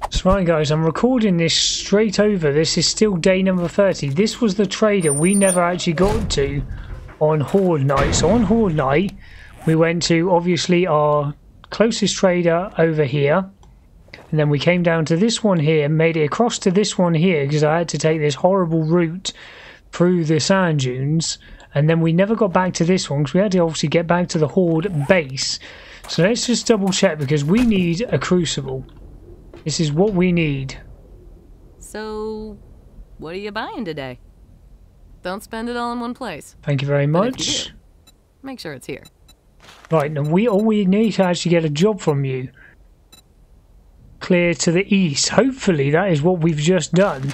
That's right guys, I'm recording this straight over. This is still day number 30. This was the trader we never actually got to on Horde Night. So on Horde Night, we went to obviously our closest trader over here. And then we came down to this one here, made it across to this one here because I had to take this horrible route through the sand dunes. And then we never got back to this one because we had to obviously get back to the Horde base. So let's just double check because we need a crucible. This is what we need. So, what are you buying today? Don't spend it all in one place. Thank you very much. But if you do, make sure it's here. Right, now we need to actually get a job from you. Clear to the east. Hopefully that is what we've just done.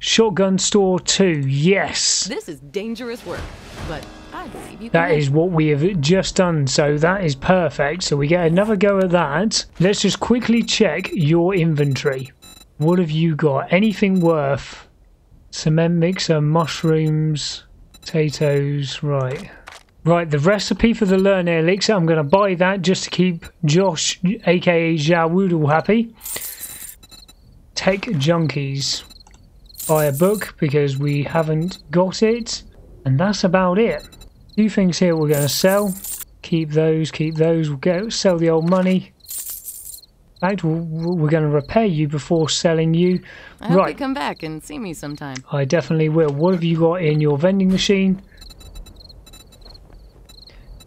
Shotgun store 2, yes. This is dangerous work, but I believe you can. That is what we have just done, so that is perfect. So we get another go at that. Let's just quickly check your inventory. What have you got? Anything worth? Cement mixer, mushrooms, potatoes, right. Right, the recipe for the learn elixir, I'm going to buy that just to keep Josh, aka Jawoodle, happy. Tech junkies. Buy a book because we haven't got it. And that's about it. Few things here we're going to sell. Keep those, we'll sell the old money. In fact, we're going to repair you before selling you. I hope you come back and see me sometime. I definitely will. What have you got in your vending machine?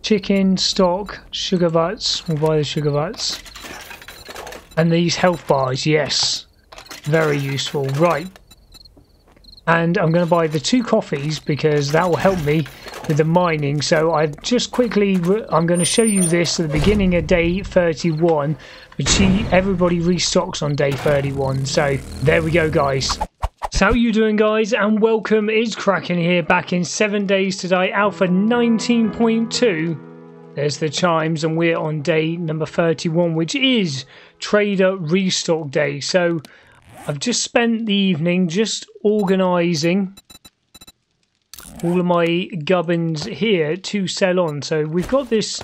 Chicken, stock, sugar butts. We'll buy the sugar butts. And these health bars, yes. Very useful. Right. And I'm going to buy the 2 coffees because that will help me with the mining. So I just quickly, I'm going to show you this at the beginning of day 31. But everybody restocks on day 31. So there we go, guys. So how are you doing, guys? And welcome. It's Kraken here, back in 7 days today, alpha 19.2. There's the chimes, and we're on day number 31, which is trader restock day. So I've just spent the evening just organising all of my gubbins here to sell on. So we've got this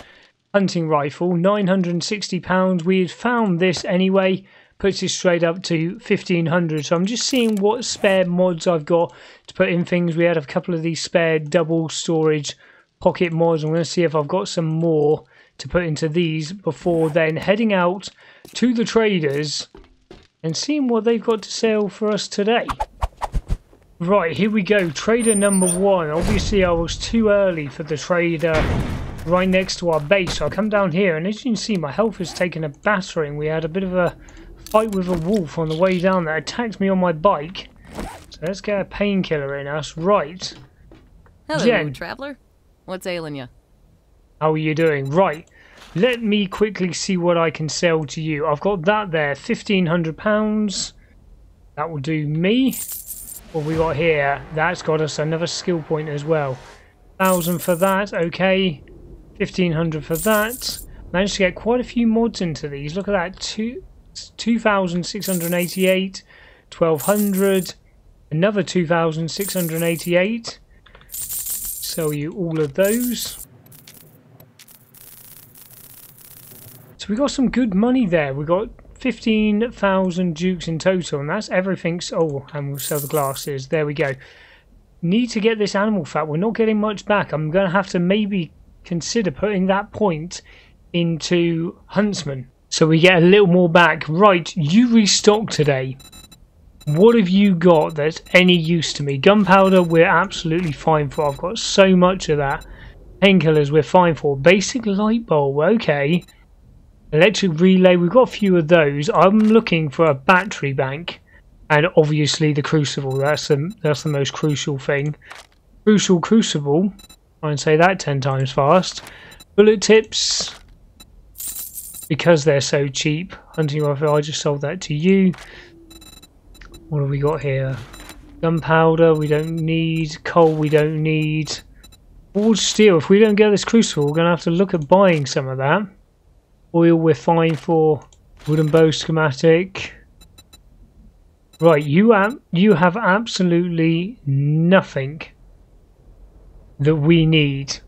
hunting rifle, £960. We had found this anyway, puts it straight up to 1500. So I'm just seeing what spare mods I've got to put in things. We had a couple of these spare double storage pocket mods. I'm going to see if I've got some more to put into these before then heading out to the traders and seeing what they've got to sell for us today. Right, here we go. Trader number 1. Obviously, I was too early for the trader right next to our base. So I come down here, and as you can see, my health has taken a battering. We had a bit of a fight with a wolf on the way down that attacked me on my bike. So let's get a painkiller in us. Right. Hello, Jen. traveler. What's ailing you? How are you doing? Right. Let me quickly see what I can sell to you. I've got that there, £1,500. That will do me. What we got here? That's got us another skill point as well. 1,000 for that. Okay. 1,500 for that. Managed to get quite a few mods into these. Look at that. 2,688. 1,200. Another 2,688. Sell you all of those. So we got some good money there. We got 15,000 dukes in total, and that's everything. Oh, and we'll sell the glasses. There we go. Need to get this animal fat. We're not getting much back. I'm going to have to maybe consider putting that point into huntsman, so we get a little more back. Right, you restock today. What have you got that's any use to me? Gunpowder, we're absolutely fine for. I've got so much of that. Painkillers, we're fine for. Basic light bulb, okay. Electric relay, we've got a few of those. I'm looking for a battery bank, and obviously the crucible. That's the most crucial thing. Crucible. Try and say that 10 times fast. Bullet tips, because they're so cheap. Hunting rifle, I just sold that to you. What have we got here? Gunpowder, we don't need. Coal, we don't need. Forged steel, if we don't get this crucible, we're going to have to look at buying some of that. Oil, we're fine for. Wooden bow schematic. Right, you have absolutely nothing that we need.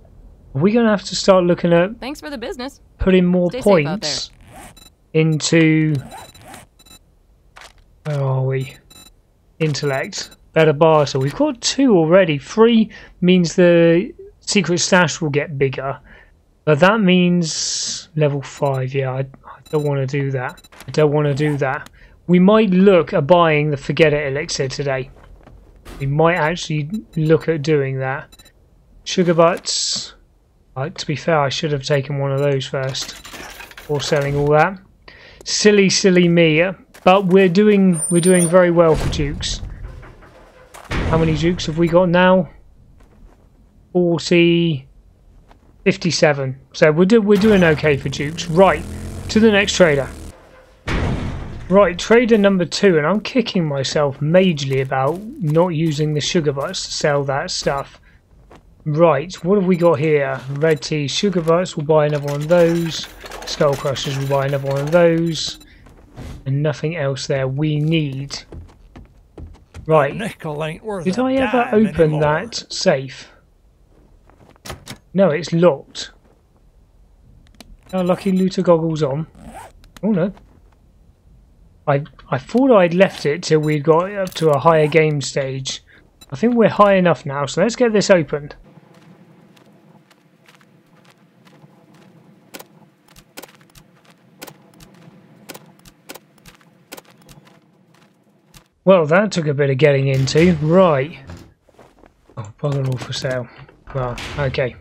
We're going to have to start looking at Thanks for the business. putting more Stay safe out points into... Where are we? Intellect. Better barter. We've got 2 already. 3 means the secret stash will get bigger. But that means level 5. Yeah, I don't want to do that. I don't want to do that. We might look at buying the Forget It elixir today. We might actually look at doing that. Sugar butts. To be fair, I should have taken one of those first. Before selling all that. Silly me. But we're doing very well for Dukes. How many Dukes have we got now? 40, 57. So we're doing okay for Dukes. Right, to the next trader. Right, trader number 2, and I'm kicking myself majorly about not using the sugar butts to sell that stuff. Right, what have we got here? Red tea, sugar butts, we'll buy another one of those. Skull crushers, we'll buy another one of those. And nothing else there we need. Right, Nickel ain't worth did a I ever dime open anymore. that safe? No, it's locked. Our lucky looter goggles on. Oh no. I thought I'd left it till we'd got up to a higher game stage. I think we're high enough now, so let's get this opened. Well, that took a bit of getting into. Right. Oh, bugger all for sale. Well, okay.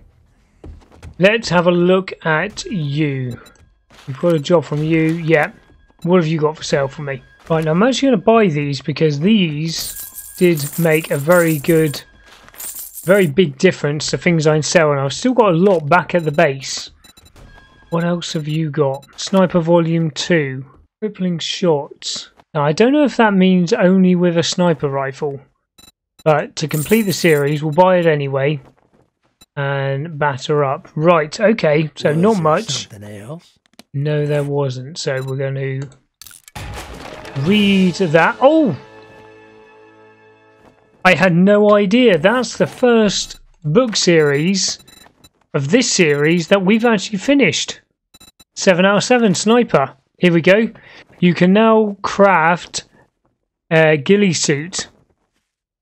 Let's have a look at you. We've got a job from you. Yeah. What have you got for sale for me? Right, now I'm actually going to buy these because these did make a very big difference to things I sell, and I've still got a lot back at the base. What else have you got? Sniper Volume 2. Crippling shots. Now, I don't know if that means only with a sniper rifle, but to complete the series, we'll buy it anyway and batter up. Right, okay, so not much. Something else? No, there wasn't, so we're going to read that. Oh! I had no idea. That's the first book series of this series that we've actually finished. 7 out of 7 sniper. Here we go. You can now craft a ghillie suit.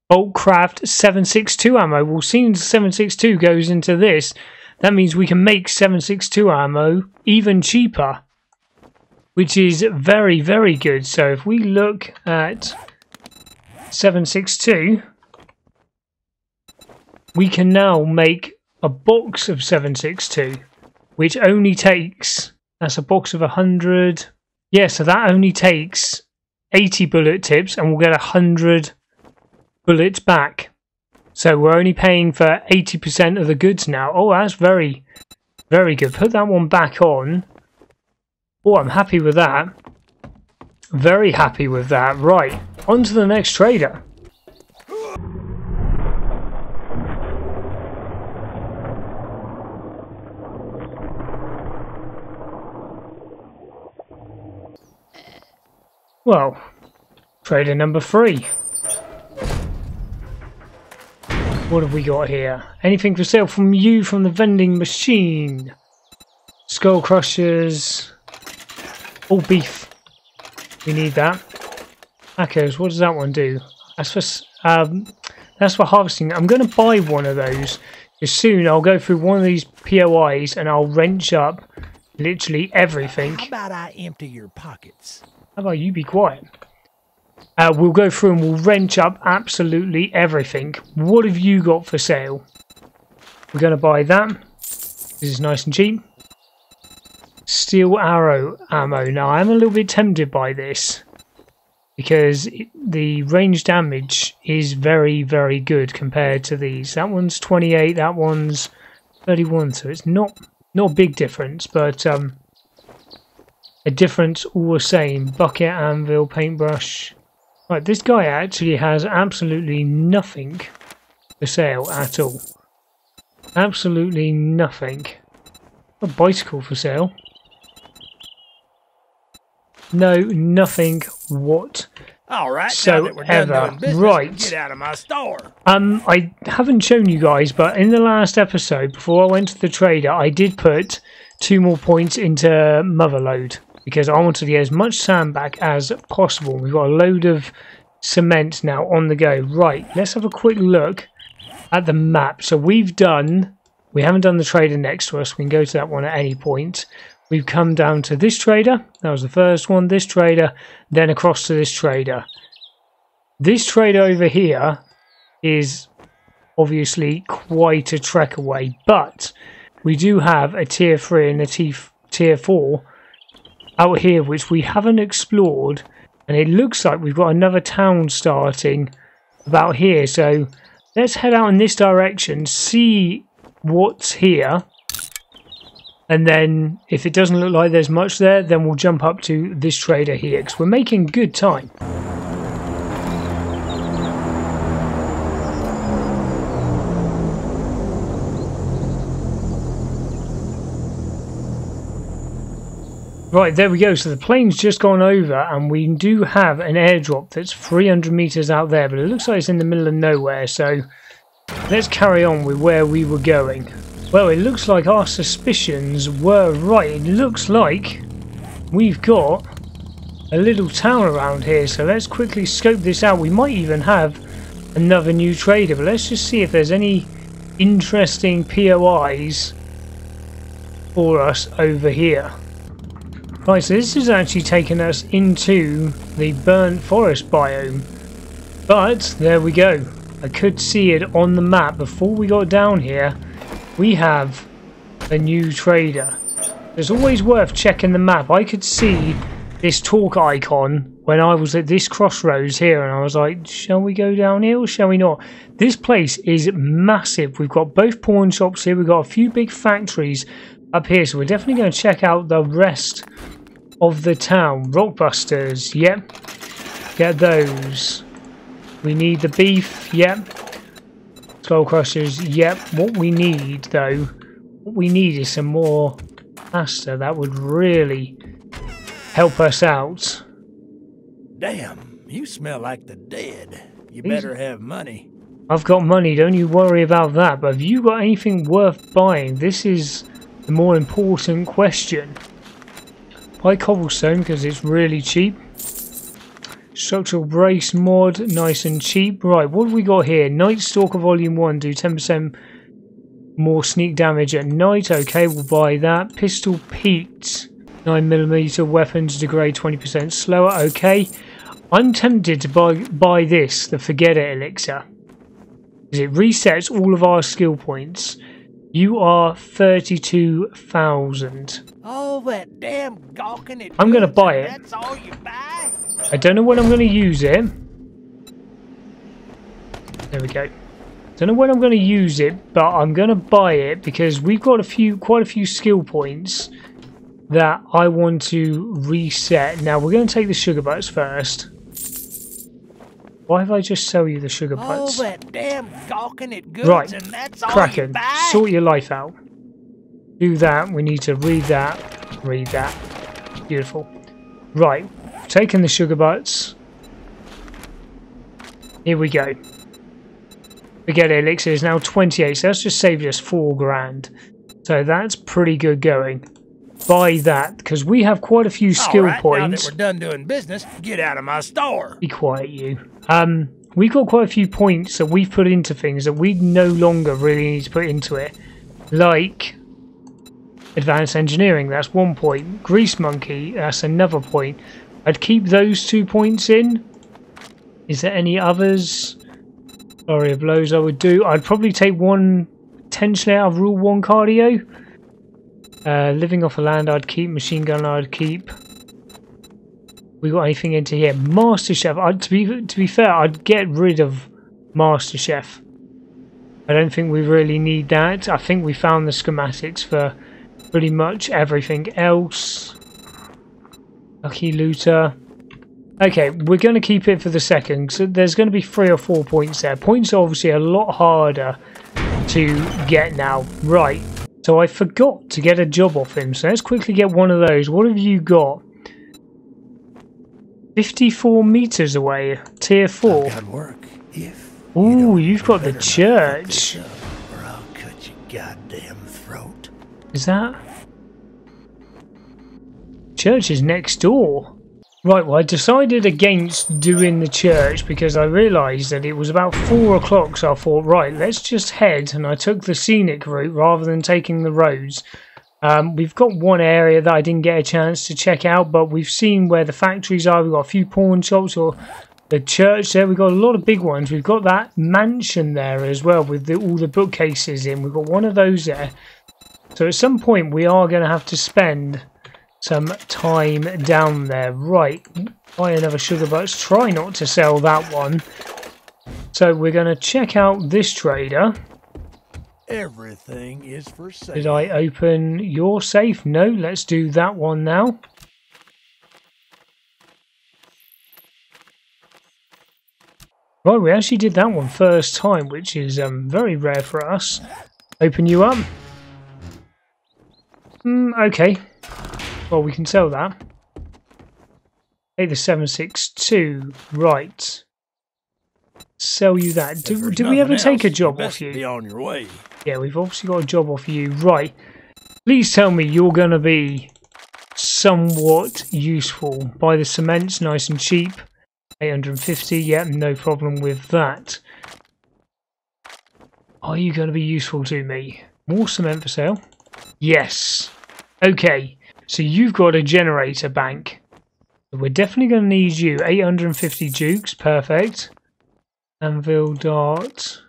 Bulk craft 7.62 ammo. Well, seeing 7.62 goes into this, that means we can make 7.62 ammo even cheaper, which is very, very good. So if we look at 7.62, we can now make a box of 7.62, which only takes, that's a box of 100. Yeah, so that only takes 80 bullet tips and we'll get 100 bullets back. So we're only paying for 80% of the goods now. Oh, that's very, very good. Put that one back on. Oh, I'm happy with that. Very happy with that. Right, on to the next trader. Well, trader number 3. What have we got here? Anything for sale from you from the vending machine? Skull crushers. All beef. We need that. Echoes. What does that one do? That's for harvesting. I'm going to buy one of those. Because soon I'll go through one of these POIs and I'll wrench up literally everything. How about I empty your pockets? How about you be quiet? We'll go through and we'll wrench up absolutely everything. What have you got for sale? We're going to buy that. This is nice and cheap. Steel arrow ammo. Now, I'm a little bit tempted by this because the range damage is very, very good compared to these. That one's 28, that one's 31, so it's not a big difference, but a difference all the same. Bucket, anvil, paintbrush. Right, this guy actually has absolutely nothing for sale at all. Absolutely nothing. A bicycle for sale. No, nothing whatsoever. All right, So now that we're done ever. doing business, Right. get out of my store. I haven't shown you guys, but in the last episode, before I went to the trader, I did put 2 more points into Motherload because I wanted to get as much sand back as possible. We've got a load of cement now on the go. Right, let's have a quick look at the map. So we haven't done the trader next to us. We can go to that one at any point. We've come down to this trader. That was the first one. This trader, then across to this trader. This trader over here is obviously quite a trek away, but we do have a tier 3 and a tier 4 out here which we haven't explored, and it looks like we've got another town starting about here. So let's head out in this direction, see what's here, and then if it doesn't look like there's much there, then we'll jump up to this trader here because we're making good time. Right, there we go. So the plane's just gone over and we do have an airdrop that's 300 meters out there, but it looks like it's in the middle of nowhere. So let's carry on with where we were going. Well, it looks like our suspicions were right. It looks like we've got a little town around here. So let's quickly scope this out. We might even have another new trader, but let's just see if there's any interesting POIs for us over here. Right, so this is actually taking us into the burnt forest biome. But there we go. I could see it on the map before we got down here. We have a new trader. It's always worth checking the map. I could see this talk icon when I was at this crossroads here, and I was like, shall we go down here or shall we not? This place is massive. We've got both pawn shops here. We've got a few big factories up here, so we're definitely going to check out the rest of the town. Rockbusters, yep. Get those. We need the beef, yep. Skull crushers, yep. What we need though, what we need is some more pasta. That would really help us out. Damn, you smell like the dead. You better have money. I've got money, don't you worry about that. But have you got anything worth buying? This is the more important question. Buy cobblestone because it's really cheap. Structural brace mod, nice and cheap. Right, what have we got here? Night Stalker Volume 1, do 10% more sneak damage at night. Okay, we'll buy that. Pistol Pete, 9mm weapons degrade 20% slower. Okay, I'm tempted to buy this, the Forget It Elixir, because it resets all of our skill points. You are 32,000. Oh, that damn gawking it. I'm going to buy it. That's all you buy? I don't know when I'm going to use it. There we go. Don't know when I'm going to use it, but I'm going to buy it because we've got quite a few skill points that I want to reset. Now we're going to take the sugar butts first. Why have I just sell you the sugar butts? Oh, that damn gawking it goods, Right, and that's all Kraken, you buy? sort your life out. Do that. We need to read that. Read that. Beautiful. Right, taking the sugar butts. Here we go. Forget It Elixir is now 28, so that's just saved us 4 grand. So that's pretty good going. Buy that, because we have quite a few skill points. Now that we're done doing business, get out of my store. Be quiet, you. We've got quite a few points that we've put into things that we no longer really need to put into it. Like advanced engineering, that's 1 point. Grease monkey, that's another point. I'd keep those 2 points in. Is there any others? Sorry, of those I would do. I'd probably take 1 potentially out of rule 1 cardio. Living off the land I'd keep. Machine gun I'd keep. We got anything into here? Master Chef. To be fair, I'd get rid of Master Chef. I don't think we really need that. I think we found the schematics for pretty much everything else. Lucky Looter. Okay, we're going to keep it for the second. So there's going to be 3 or 4 points there. Points are obviously a lot harder to get now. Right. So I forgot to get a job off him. So let's quickly get one of those. What have you got? 54 meters away, tier 4. I've got work. If Ooh, you've got the better not fuck church. this up, or I'll cut your goddamn throat. Is that? Church is next door. Right, well, I decided against doing the church because I realised that it was about 4 o'clock, so I thought, right, let's just head, and I took the scenic route rather than taking the roads. We've got one area that I didn't get a chance to check out, but we've seen where the factories are. We've got a few pawn shops, or the church there. We've got a lot of big ones. We've got that mansion there as well with all the bookcases in. We've got one of those there. So at some point we are going to have to spend some time down there. Right, buy another sugar butts. Try not to sell that one. So we're going to check out this trader. Everything is for sale. Did I open your safe? No, let's do that one now. Right, we actually did that one first time, which is very rare for us. Open you up. Okay. Well, we can sell that. Hey, the 762. Right. Sell you that. Did we ever take a job off you? Be on your way. Yeah, we've obviously got a job off you. Right. Please tell me you're going to be somewhat useful. Buy the cement's nice and cheap. 850. Yeah, no problem with that. Are you going to be useful to me? More cement for sale? Yes. Okay. So you've got a generator bank. We're definitely going to need you. 850 dukes. Perfect. Anvil dart.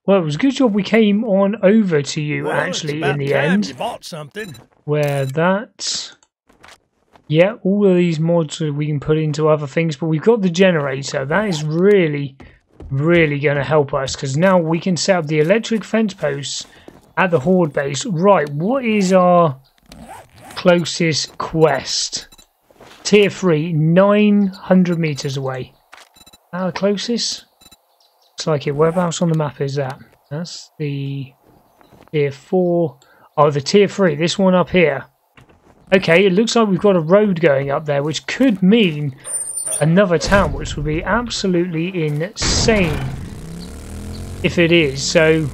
Well, it was a good job we came on over to you actually in the end. You bought something. Where that... Yeah, all of these mods we can put into other things, but we've got the generator. That is really, really going to help us, because now we can set up the electric fence posts at the Horde base. Right, what is our closest quest? Tier 3, 900 meters away. Our closest? Looks like it. Whereabouts on the map is that? That's the tier 4. Oh, the tier 3. This one up here. Okay, it looks like we've got a road going up there, which could mean another town, which would be absolutely insane if it is. So,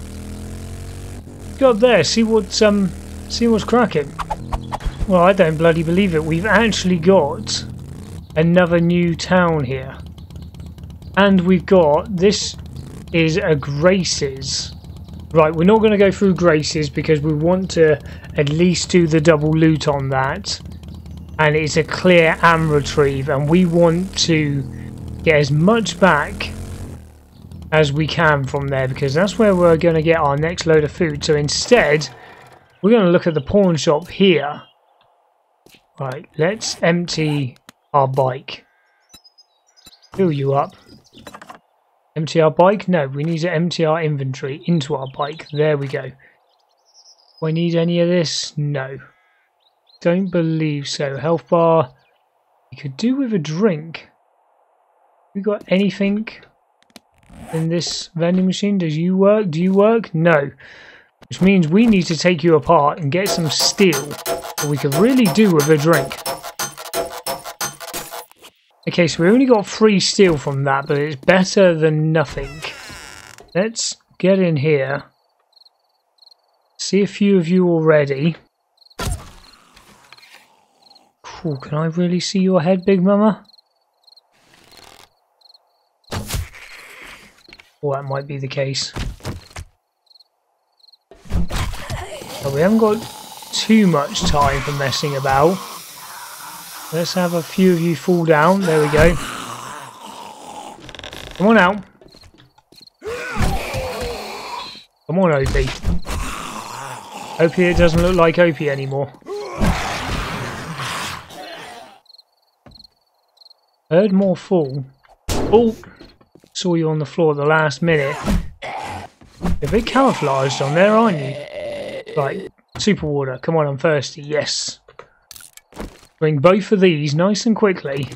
go up there, see what's cracking. Well, I don't bloody believe it. We've actually got another new town here, and we've got this is a Graces. Right, we're not going to go through Graces because we want to at least do the double loot on that. And it's a clear and retrieve. And we want to get as much back as we can from there, because that's where we're going to get our next load of food. So instead, we're going to look at the pawn shop here. Right, let's empty our bike. Fill you up. Empty our bike? No, we need to empty our inventory into our bike. There we go. Do I need any of this? No. Don't believe so. Health bar. We could do with a drink. We got anything in this vending machine? Does you work? Do you work? No. Which means we need to take you apart and get some steel that we could really do with a drink. Okay, so we only got 3 steel from that, but it's better than nothing. Let's get in here. See a few of you already. Cool, can I really see your head, Big Mama? Well, that might be the case. But we haven't got too much time for messing about. Let's have a few of you fall down. There we go. Come on out. Come on, Opie. Opie, it doesn't look like Opie anymore. Heard more fall. Oh! Saw you on the floor at the last minute. You're a bit camouflaged on there, aren't you? Right. Super water. Come on, I'm thirsty. Yes. Bring both of these nice and quickly.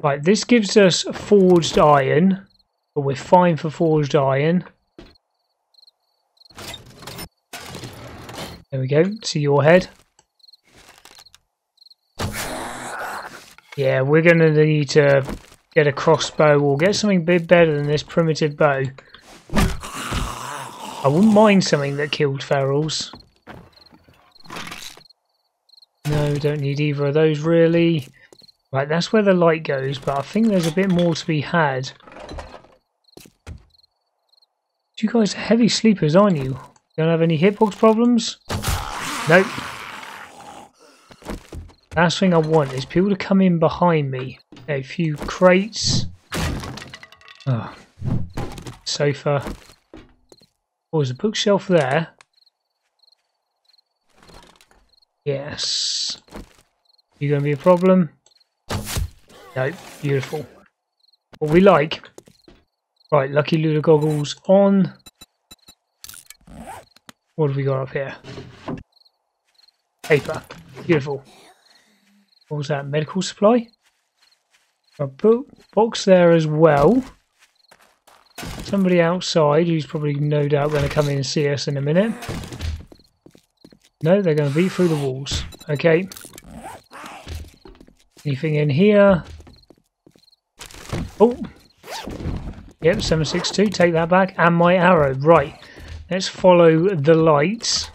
Right, this gives us forged iron, but we're fine for forged iron. There we go, see your head. Yeah, we're going to need to get a crossbow or get something a bit better than this primitive bow. I wouldn't mind something that killed ferals. No, don't need either of those really. Right, that's where the light goes, but I think there's a bit more to be had. You guys are heavy sleepers, aren't you? Don't have any hitbox problems? Nope. Last thing I want is people to come in behind me. A few crates. Oh. Sofa. Oh, there's a bookshelf there. Yes. You going to be a problem? Nope. Beautiful. What we like. Right, Lucky Luda goggles on. What have we got up here? Paper. Beautiful. What was that? Medical supply? A box there as well. Somebody outside who's probably no doubt going to come in and see us in a minute. No, they're going to beat through the walls. Okay. Anything in here? Oh. Yep, 762. Take that back. And my arrow. Right. Let's follow the lights.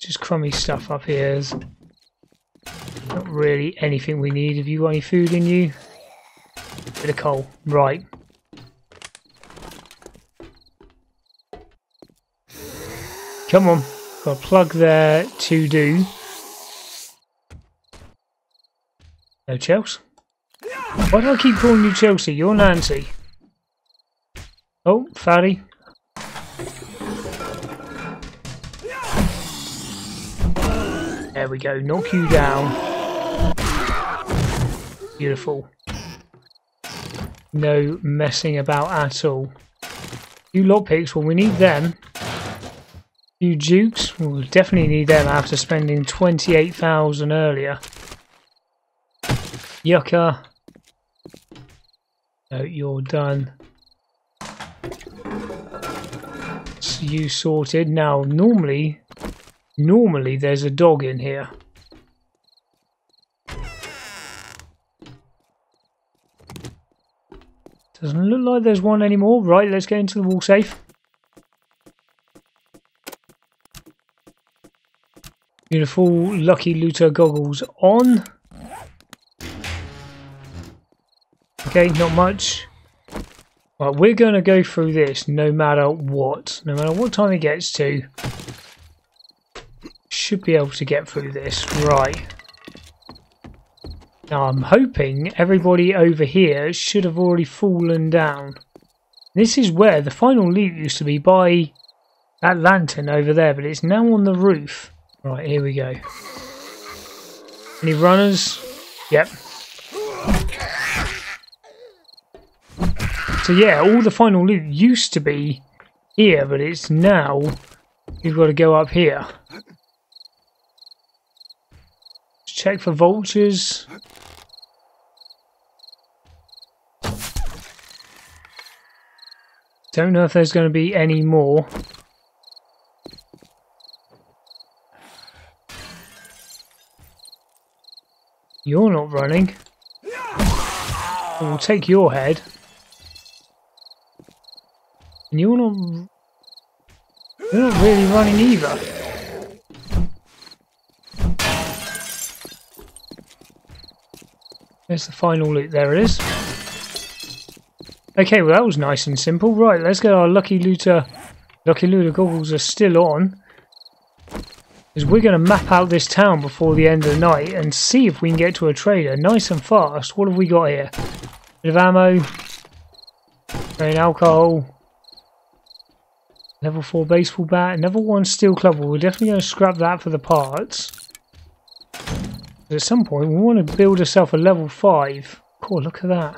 Just crummy stuff up here. There's not really anything we need. Have you got any food in you? Bit of coal. Right. Come on. Got a plug there to do. No Chelsea. Why do I keep calling you Chelsea? You're Nancy. Oh, fatty. There we go. Knock you down. Beautiful. No messing about at all. Few lockpicks. Well, we need them. Few dukes. We'll definitely need them after spending 28,000 earlier. Yucca. No, you're done. So you sorted. Now, normally there's a dog in here. Doesn't look like there's one anymore. Right, let's get into the wall safe. Beautiful Lucky Looter goggles on. Okay, not much. Right, we're going to go through this no matter what. No matter what time it gets to. Should be able to get through this. Right. Now I'm hoping everybody over here should have already fallen down. This is where the final loot used to be, by that lantern over there, but it's now on the roof. Right, here we go. Any runners? Yep. So yeah, all the final loot used to be here, but it's now you've got to go up here. Let's check for vultures. Don't know if there's going to be any more. You're not running. We'll take your head. And you're not really running either. There's the final loot. There it is. Okay, well that was nice and simple. Right, let's get our Lucky Looter. Lucky Looter goggles are still on. Because we're going to map out this town before the end of the night and see if we can get to a trader nice and fast. What have we got here? Bit of ammo. Grain alcohol. Level 4 baseball bat. Level 1 steel club. Well, we're definitely going to scrap that for the parts. At some point we want to build ourselves a level 5. Cool, look at that.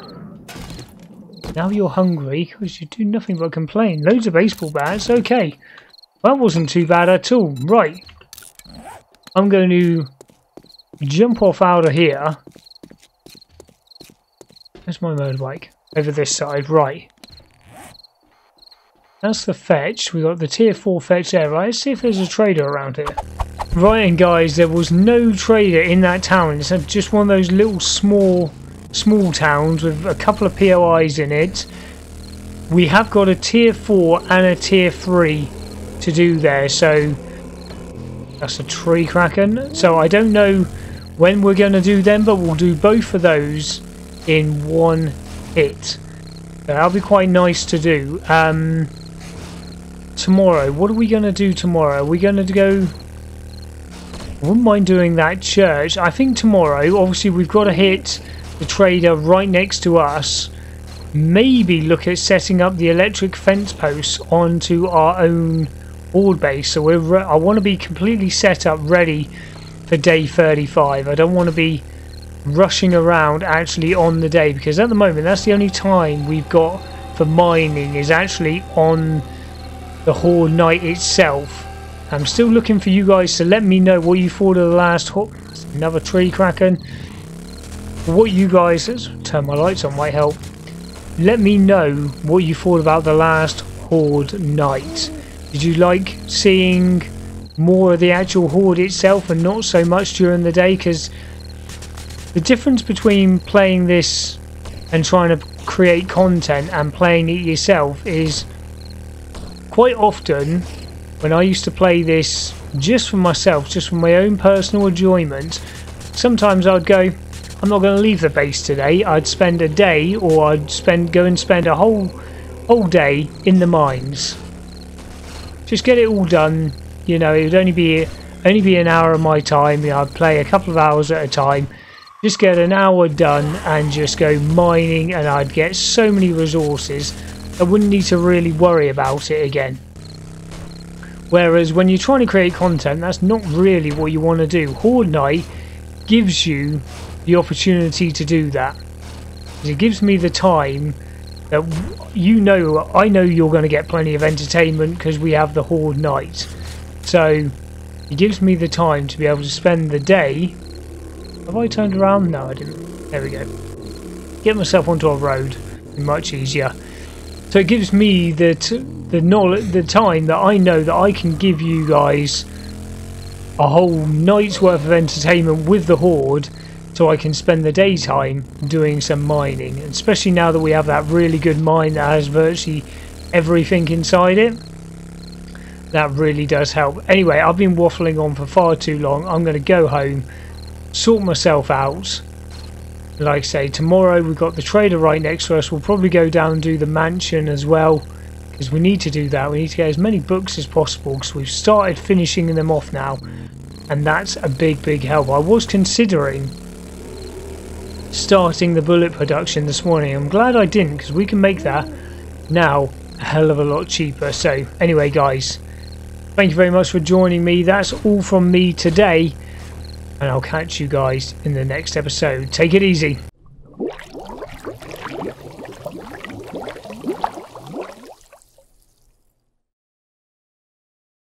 Now you're hungry because you do nothing but complain. Loads of baseball bats. Okay. That wasn't too bad at all. Right. I'm going to jump off out of here. Where's my motorbike? Over this side. Right. That's the fetch. We got the tier 4 fetch there. Right. Let's see if there's a trader around here. Right, and guys, there was no trader in that town. It's just one of those little small towns with a couple of POIs in it. We have got a tier 4 and a tier 3 to do there, so that's a tree Kraken. So I don't know when we're going to do them, but we'll do both of those in one hit. So that'll be quite nice to do. Tomorrow, what are we going to do tomorrow? Are we going to go... I wouldn't mind doing that church. I think tomorrow, obviously we've got to hit the trader right next to us. Maybe look at setting up the electric fence posts onto our own horde base. So I want to be completely set up ready for day 35. I don't want to be rushing around actually on the day, because at the moment that's the only time we've got for mining is actually on the horde night itself. I'm still looking for you guys to let me know what you thought of the last horde. Another tree Kraken. What you guys... Let's turn my lights on, might help. Let me know what you thought about the last horde night. Did you like seeing more of the actual horde itself and not so much during the day? Because the difference between playing this and trying to create content and playing it yourself is quite often... When I used to play this just for myself, just for my own personal enjoyment, sometimes I'd go, I'm not going to leave the base today. I'd spend a day, or I'd go and spend a whole day in the mines. Just get it all done. You know, it would only be an hour of my time. You know, I'd play a couple of hours at a time. Just get an hour done and just go mining, and I'd get so many resources. I wouldn't need to really worry about it again. Whereas when you're trying to create content, that's not really what you want to do. Horde Night gives you the opportunity to do that. It gives me the time that I know you're going to get plenty of entertainment because we have the Horde Night. So it gives me the time to be able to spend the day. Have I turned around? No, I didn't. There we go. Get myself onto a road. Much easier. So it gives me the time that I know that I can give you guys a whole night's worth of entertainment with the horde, so I can spend the daytime doing some mining. And especially now that we have that really good mine that has virtually everything inside it, that really does help. Anyway, I've been waffling on for far too long. I'm going to go home, sort myself out. Like I say, tomorrow we've got the trader right next to us. We'll probably go down and do the mansion as well, because we need to do that. We need to get as many books as possible, because we've started finishing them off now, and that's a big help. I was considering starting the bullet production this morning. I'm glad I didn't, because we can make that now a hell of a lot cheaper. So anyway guys, thank you very much for joining me. That's all from me today, and I'll catch you guys in the next episode. Take it easy.